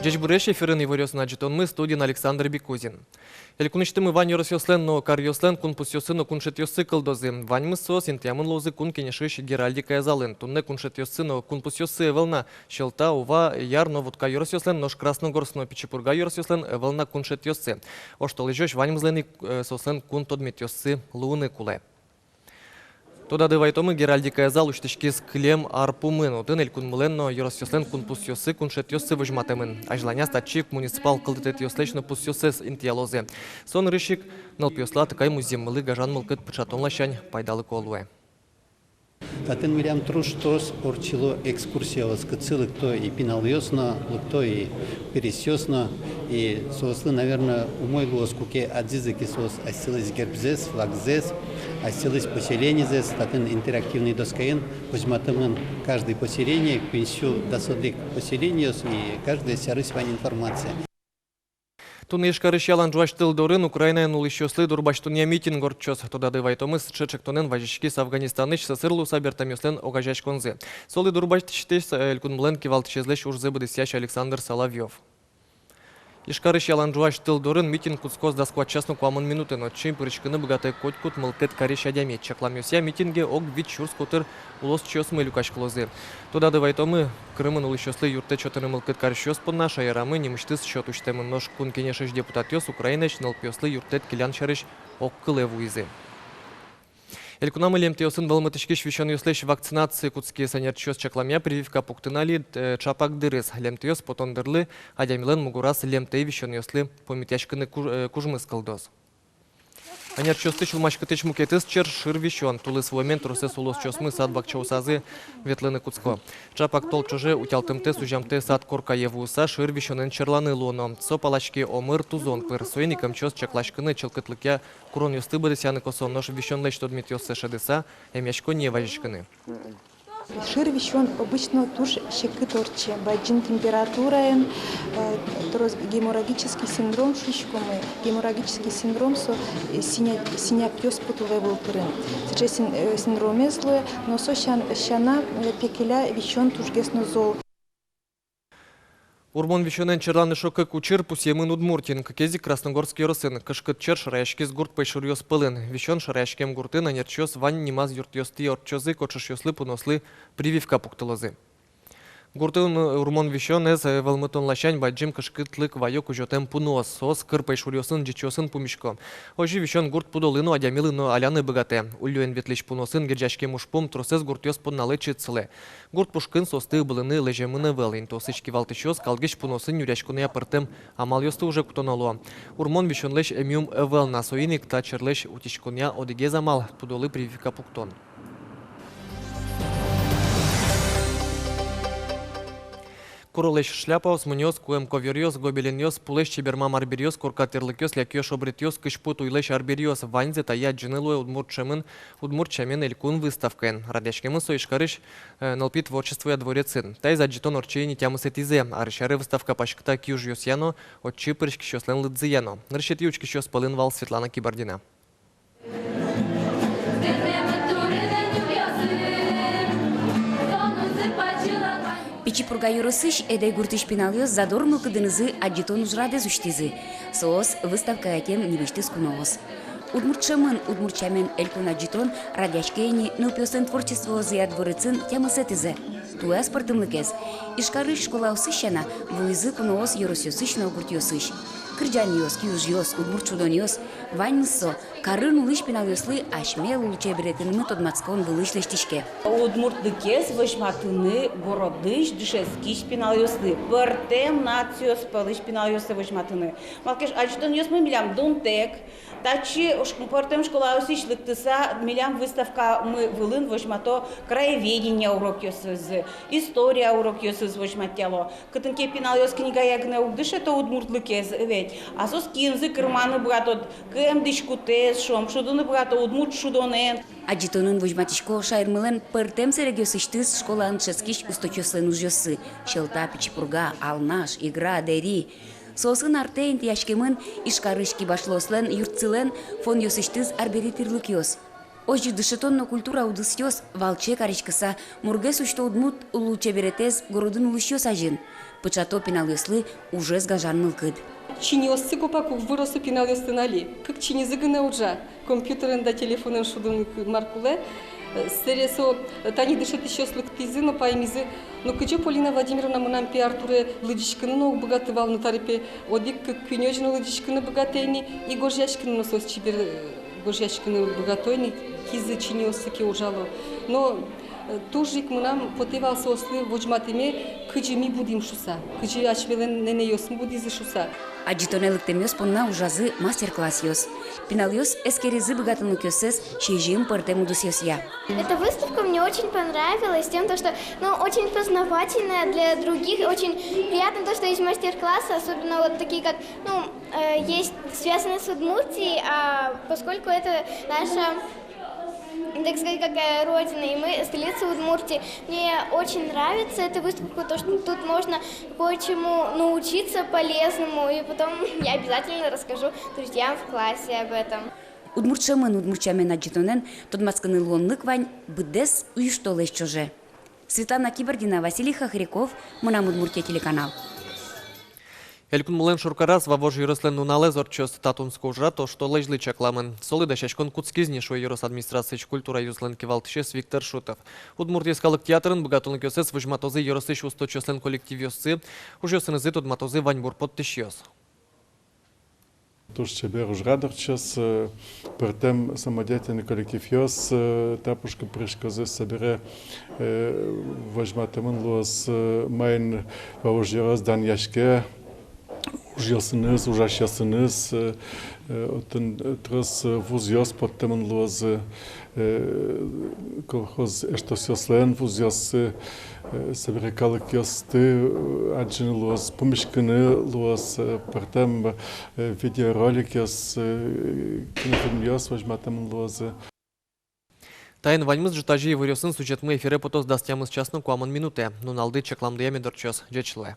Здесь бурешь эфирын иварёсын аджитонмы студиян Александр Бекузин. Элькуныштымы вань ёросёслен, но карьёслен кун пусёсын, но куншет ёсы кылдозы. Вань мысос, интямын лозы кун кенешиш геральдика язалын. Тунне куншет ёсы, но кун пусёсы эвелна. Щелта, ува, ярно, водка ёросёслен, нож красногорсно пичепурга ёросёслен, эвелна куншет ёсы. Оштол ижёш вань мызлени сослен кун тодмет ёсы луны куле. Тода дывайтомы геральдика язал уштишкис клем арпумын. Отын элькун мыленно ёросёслен кун пусёсы куншет ёсы выжматымын. Ажланя статчик муниципал кылдытет ёслечно пусёсес интиялозе. Сон рышик налпёсла такай музем мылы гажан мылкыт пычатонлашань пайдалы колуэ. Татын мирям труштос орчило экскурсия воскоцилы, кто и пиналёсно, кто и пересёсно. И сослы, наверное, умой лоскуке адзизыки сос осилась гербзес, флагзес, осилась поселение зес, татын интерактивный доскаен, возьматымын каждое поселение, пенсию досадык поселения и каждая сярысвань информация. Туны ишкарыш ялан жуаштыл дорын Украина нулищослы дурбаштуния митинг орчос. Тода дывайтомыс чечектонен важишкис Афганистаныч сысырлу сабертамюслен огажаш конзы. Солы дурбаштиштес элькун млен кивалтчезлеш урзы быдысящ Александр Соловьев. Ишкарыш ялан жуаштыл дорын митинг куцкоз даскватчасну куамын минуты, но чем пырычкыны богатый котькут мылкет кариш адямет. Чакламюся митинге ог вид чурс котыр улос чёсмы люкаш клозы. Тода дывайтомы Крымын улищослы юрте чотыры мылкет каришёс подна шайрамы немыштыс счет уштемын нож кун кенешеш депутатёс Украинач налпёслы юртет килян шарыш ог кылеву изы. Элькунамы лемтеосын валматышкиш вещен юслеш вакцинации кутские санерчёс чакламя прививка пуктынали чапак дырыс. Лемтеос потондырлы адямилен мугурас лемтей вещен юслы помитяшкыны кужмыс кылдоз. Анерчёсты чулмашкытыч мукетыс чер шыр вещен. Тулы свой момент русес улос чосмы сад бакчаусазы ветлыны куцко. Чапак тол чуже утялтымте сужамте сад корка евуса шыр вещенен черланы луно. Со палачки омыр тузон пыр. Сойникам чос чаклашкыны челкытлыке курон юсты бадысяны косон. Нож вещен лечь тодмет ёсы шадыса, эмячко не важишкыны. Шир вещен обычно туш щеки торче, баджин температура, геморрагический синдром шишкомы, геморрагический синдром со синяк пёс путовый волпырын. Сейчас синдроме злое, но со щана пекеля вещен туш гесно зол. Урмон вещенен черланы шокы кучер пусемын удмуртин, кези красногорский росын, кышкыт чер шараяшкез гурт пайшурьёс пылын. Вещен шараяшкем гуртын анерчёс вань немаз юртёсты орчозы кочышёслы пунослы прививка пуктылозы. Гуртын урмон вещен эз валмытон лащань баджим кышкытлык вайок ужотем пунос, сос кыр пайшурьёсын джичёсын пумишко. Ожи вещен гурт пудолыну адямилыну аляны богате. Ульюен ветлиш пуносын герджашкем ушпум тросез гуртёс пунналы чыцылы. Гурт пушкын состы былыны лежемыны вэлын. Тосычки валтышёс калгыш пуносын юряшкуны япыртым амал ёсты уже кутонало. Урмон вещен леш эмюм эвел на соиник тачерлеш утишкуня одиге замал пудолы прививка пуктон. Куролеш шляпаус, муньос, куэм коверьос, гобеленьос, пулеш чеберма марберьос, куркатерлыкёс, лякёш обретьос, кышпут уйлеш арберьос, ваньзе тая джинылуэ удмуртчамен элькун выставкэн. Радяшкемы соишкарыш налпит творчествуя дворецын. Тай заджитон орчейни тямысы тизе, арышары выставка пашкта кьюж ёсяно, отчи пырышки щослен лыдзыяно. Ныршет ючки щос пылын вал Светлана Кибардина. Пичипурга юрысыш эдей гуртыш пиналёс задор мылкыдынызы аджитон ужрадез уштизы. Соос выставка атем небештыз куноос. Удмуртчамын, удмуртчамен элькун аджитон радяшкейни нылпёсын творчество зыят дворецын тямысетизе. Туя спортымлыкез. Ишкарыш школа усыщана, вуизы куноос юрысёсыш на гуртёсыш. Кырджаниос, киужьос, удмуртчудониос, ваньмыссо, карын улыш пиналёслы ашмел улче беретынмы тодмацкон вылыш лештишке. Удмуртдыкез вышматыны городыш дышескиш пиналёслы. Пыртем нациос пылыш пиналёсы вышматыны. Малкеш аджитониос мы милям дунтек, тачи пыртем школа усыш лыктыса милям выставка мы вылын вышмато краеведение урок ёсыз, история урок ёсыз вышматтяло. Кытынке пиналёс книга ягне угдыш это удмуртлыкез ведь. А сос кинзы кырманы братот, кем дишкутез шом, шудуны брато удмурт шудонен. Аджитонын вожматишко шайрмылен пыртем серегёсыштыз школан шескиш усточёслен ужёсы. Щелта пичипурга, алнаш, игра, дери. Сосын артейн тияшкемын ишкарышки башлослен, юртсылен фон ёсыштыз арбери тирлык ёс. Ожи дышетонно культура удысьёс валче каричкыса мурге сучто удмут улуче беретез городын улущёс ажин. Пычато пиналыслы уже сгажарныл кыд. Чиниоссы копаку выросу пиналыстынали. Как чинизыгына уже компьютерында телефонын шудын маркуле. Сересо тани дышет еще слыктизы, но поймизы. Но кыче Полина Владимировна мынам пиартуре лыдичканы но богатывал на тарипе. Одик кынёжны лыдичканы богатейни и горжячканы носос чибер горжячканы богатойни кизы чиниоссы ке ужало. Но тужик мынам потевал сослы вожматыме кыче ми будим шуса. Кыче ачвелен нене ёсм будизы шуса. Аджитонелыктем ёс понна ужазы мастер-класс ёс. Пинал ёс эскерезы богатынлык ёсес чежим пыртем удысёс я. Эта выставка мне очень понравилась тем, что очень познавательная для других, очень приятно то, что есть мастер-классы, особенно вот такие, как есть связанные с Удмуртией, поскольку это наша, так сказать, какая родина, и мы столица Удмуртии. Мне очень нравится эта выставка, то, что тут можно кое-чему научиться полезному, и потом я обязательно расскажу друзьям в классе об этом. Удмуртчамен аджитонен тодмасканы лонлык вань быдес уйштолеш чоже. Светлана Кибордина, Василий Хохряков, Мунам Удмуртия телеканал. Элькун мулен шуркарас вавож юрослен нунале зорчос татунско ужра, то что лежли чакламен. Соли дашачкон куцкизни, шо юрос администрации культура юзлен кивалтышес Виктор Шутов. Удмуртийскалык театрын богатунлык ёсес выжматозы юросыш усточослен коллектив ёссы, уж ёсынызы тодматозы ваньбур подтыш. Туш чебер уж радорчас, пертем самодеятельный коллектив ёс, тапушка пришкозы собере вожматымын луаз майн вавож юрос дан яшке, Ужасыныз, ужасыныз, отын трос вузьёс подтемын луаз колхоз эштосёслен вузьёс собирекалык ёсты, аджин луаз помешканы луаз партем видеоролик ёс кинофильм ёс возьматемын луаз. Тайын ваньмыз жытажи вырёсын сюжетмы эфире потос дастямыз часны куамын минуте. Нуналды чекламды ямедорчос. Жечылы.